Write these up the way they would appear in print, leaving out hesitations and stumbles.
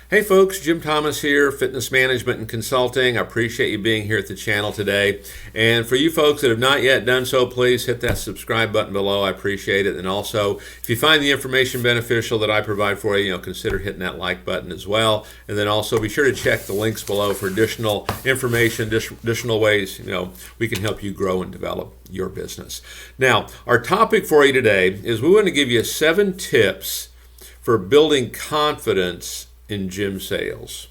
Hey folks, Jim Thomas here, Fitness Management and Consulting. I appreciate you being here at the channel today. And for you folks that have not yet done so, please hit that subscribe button below. I appreciate it. And also, if you find the information beneficial that I provide for you, consider hitting that like button as well. And then also be sure to check the links below for additional information, additional ways, we can help you grow and develop your business. Now, our topic for you today is we want to give you 7 tips for building confidence in gym sales.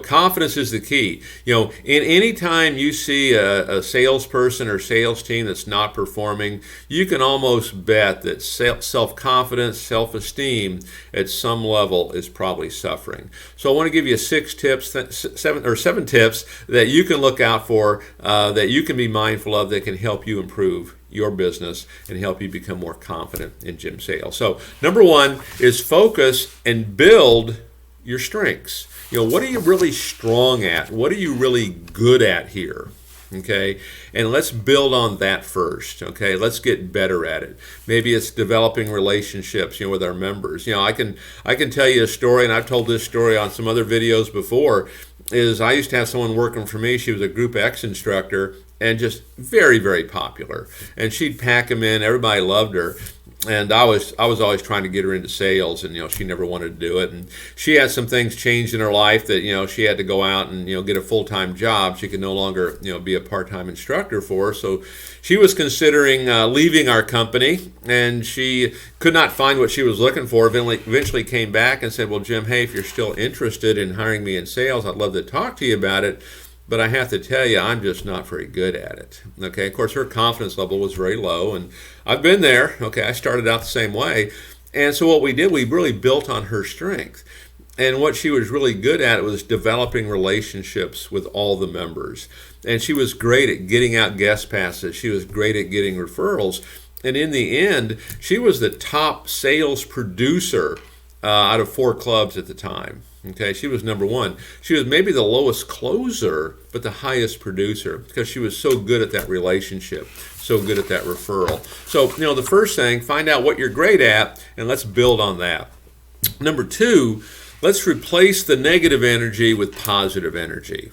Confidence is the key. In any time you see a salesperson or sales team that's not performing, you can almost bet that self-confidence, self-esteem at some level is probably suffering. So I want to give you 7 tips that you can look out for, that you can be mindful of, that can help you improve your business and help you become more confident in gym sales. So number 1 is focus and build your strengths. What are you really strong at? What are you really good at here? Okay, and let's build on that first. Okay, let's get better at it. Maybe it's developing relationships, with our members. I can tell you a story, and I've told this story on some other videos before. Is I used to have someone working for me. She was a Group X instructor and just very, very popular. And she'd pack them in. Everybody loved her. And I was always trying to get her into sales, and she never wanted to do it. And she had some things changed in her life that she had to go out and get a full-time job. She could no longer be a part-time instructor for her. So she was considering leaving our company, and she could not find what she was looking for. Eventually came back and said, "Well, Jim, hey, if you're still interested in hiring me in sales, I'd love to talk to you about it. But I have to tell you, I'm just not very good at it." Okay, of course, her confidence level was very low, and I've been there. Okay, I started out the same way. And so what we did, we really built on her strength. And what she was really good at was developing relationships with all the members. And she was great at getting out guest passes. She was great at getting referrals. And in the end, she was the top sales producer out of 4 clubs at the time. Okay, she was number 1. She was maybe the lowest closer, but the highest producer, because she was so good at that relationship, so good at that referral. So, the first thing, find out what you're great at, and let's build on that. Number 2, let's replace the negative energy with positive energy.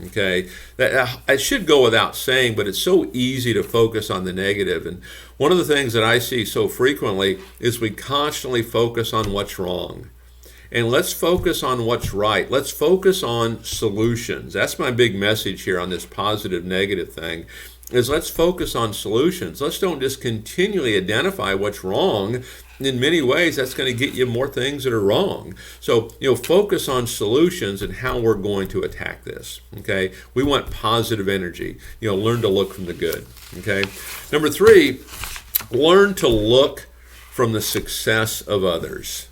Okay, that I should go without saying, but it's so easy to focus on the negative. And one of the things that I see so frequently is we constantly focus on what's wrong. And let's focus on what's right. Let's focus on solutions. That's my big message here on this positive negative thing, is let's focus on solutions. Let's don't just continually identify what's wrong. In many ways, that's going to get you more things that are wrong. So, focus on solutions and how we're going to attack this. Okay, we want positive energy. Learn to look from the good. Okay, number 3, learn to look from the success of others.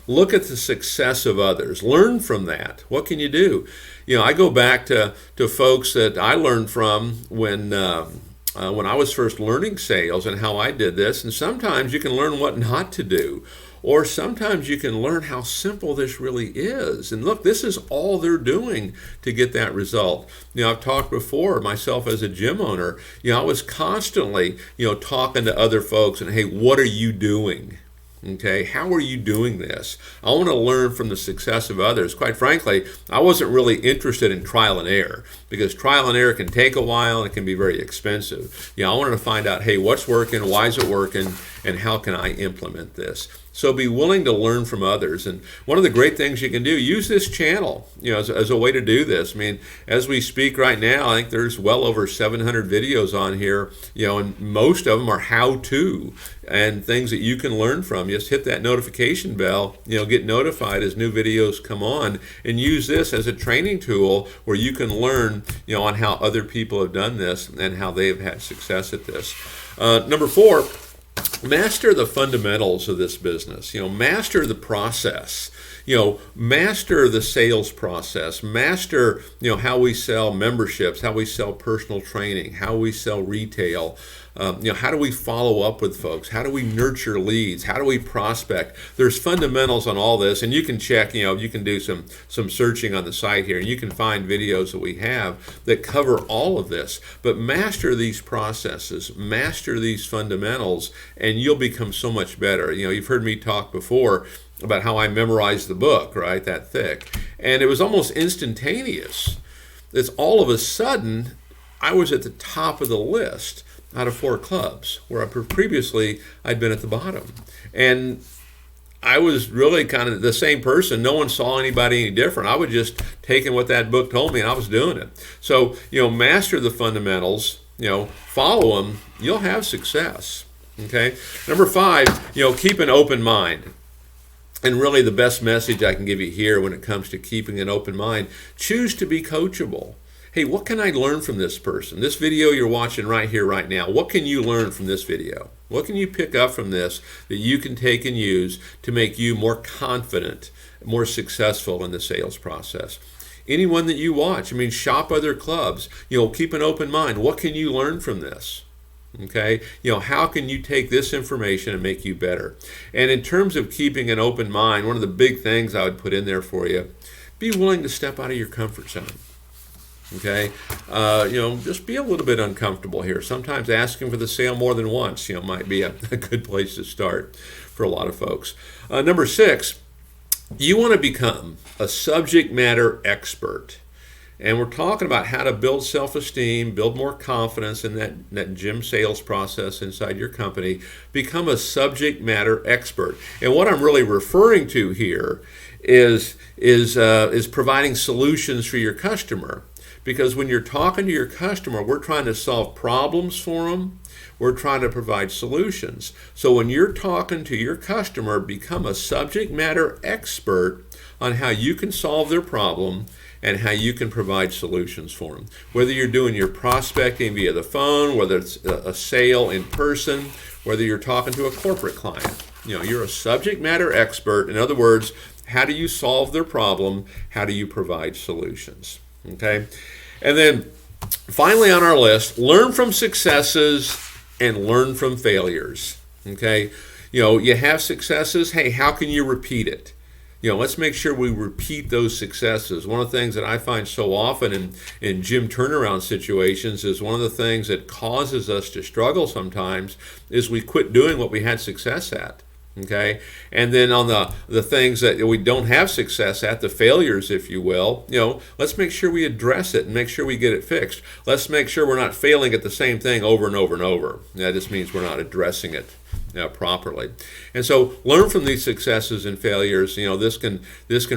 Look at the success of others. Learn from that. What can you do? I go back to folks that I learned from when I was first learning sales and how I did this. And sometimes you can learn what not to do. Or sometimes you can learn how simple this really is. And look, this is all they're doing to get that result. I've talked before, myself as a gym owner, I was constantly, talking to other folks and, hey, what are you doing? Okay, how are you doing this? I want to learn from the success of others. Quite frankly, I wasn't really interested in trial and error, because trial and error can take a while and it can be very expensive. I wanted to find out, hey, what's working, why is it working, and how can I implement this? So be willing to learn from others. And one of the great things you can do, use this channel, as a way to do this. I mean, as we speak right now, I think there's well over 700 videos on here, and most of them are how-to and things that you can learn from. Just hit that notification bell, get notified as new videos come on, and use this as a training tool where you can learn, on how other people have done this and how they have had success at this. Number 4, master the fundamentals of this business. Master the process. Master the sales process. Master, how we sell memberships, how we sell personal training, how we sell retail. How do we follow up with folks? How do we nurture leads? How do we prospect? There's fundamentals on all this, and you can check, you can do some searching on the site here, and you can find videos that we have that cover all of this. But master these processes, master these fundamentals, and you'll become so much better. You've heard me talk before about how I memorized the book, right, that thick. And it was almost instantaneous. It's all of a sudden, I was at the top of the list out of 4 clubs, where previously I'd been at the bottom. And I was really kind of the same person. No one saw anybody any different. I was just taking what that book told me and I was doing it. So, master the fundamentals, follow them, you'll have success. Okay. Number 5, keep an open mind. And really the best message I can give you here when it comes to keeping an open mind, choose to be coachable. Hey, what can I learn from this person? This video you're watching right here, right now, what can you learn from this video? What can you pick up from this that you can take and use to make you more confident, more successful in the sales process? Anyone that you watch, shop other clubs, keep an open mind. What can you learn from this? Okay, how can you take this information and make you better? And in terms of keeping an open mind, one of the big things I would put in there for you, be willing to step out of your comfort zone. Okay, just be a little bit uncomfortable here. Sometimes asking for the sale more than once, might be a good place to start for a lot of folks. Number 6, you want to become a subject matter expert. And we're talking about how to build self-esteem, build more confidence in that gym sales process inside your company. Become a subject matter expert. And what I'm really referring to here is providing solutions for your customer. Because when you're talking to your customer, we're trying to solve problems for them. We're trying to provide solutions. So when you're talking to your customer, become a subject matter expert on how you can solve their problem and how you can provide solutions for them. Whether you're doing your prospecting via the phone, whether it's a sale in person, whether you're talking to a corporate client, you're a subject matter expert. In other words, how do you solve their problem? How do you provide solutions? Okay? And then finally on our list, learn from successes and learn from failures. Okay? You have successes. Hey, how can you repeat it? Let's make sure we repeat those successes. One of the things that I find so often in gym turnaround situations is one of the things that causes us to struggle sometimes is we quit doing what we had success at. Okay, and then on the things that we don't have success at, the failures, if you will, let's make sure we address it and make sure we get it fixed. Let's make sure we're not failing at the same thing over and over and over. That just means we're not addressing it properly. And so learn from these successes and failures. This can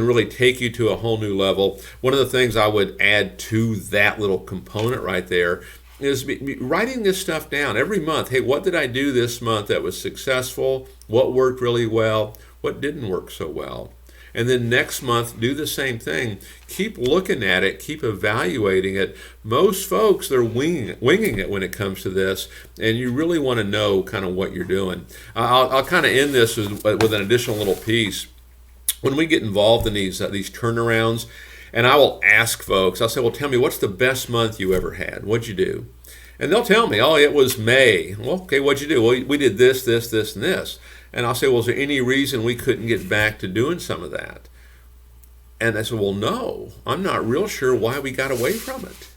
really take you to a whole new level. One of the things I would add to that little component right there is writing this stuff down every month. Hey, what did I do this month that was successful? What worked really well? What didn't work so well? And then next month, do the same thing. Keep looking at it. Keep evaluating it. Most folks, they're winging it when it comes to this, and you really want to know kind of what you're doing. I'll kind of end this with an additional little piece. When we get involved in these turnarounds, and I will ask folks, I'll say, well, tell me, what's the best month you ever had? What'd you do? And they'll tell me, oh, it was May. Well, okay, what'd you do? Well, we did this, this, this, and this. And I'll say, well, is there any reason we couldn't get back to doing some of that? And I said, well, no, I'm not real sure why we got away from it.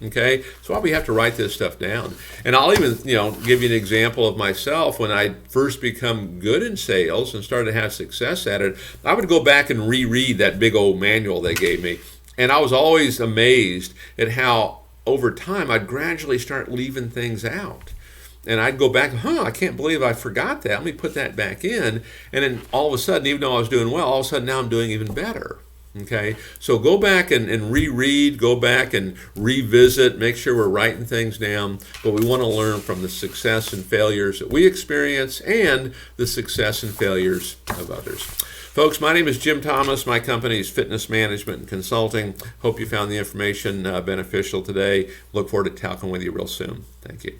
Okay, so why we have to write this stuff down. And I'll even, give you an example of myself. When I first become good in sales and started to have success at it, I would go back and reread that big old manual they gave me. And I was always amazed at how over time I'd gradually start leaving things out. And I'd go back, I can't believe I forgot that. Let me put that back in. And then all of a sudden, even though I was doing well, all of a sudden now I'm doing even better. Okay, so go back and reread, go back and revisit, make sure we're writing things down, but we want to learn from the success and failures that we experience and the success and failures of others. Folks, my name is Jim Thomas. My company is Fitness Management and Consulting. Hope you found the information beneficial today. Look forward to talking with you real soon. Thank you.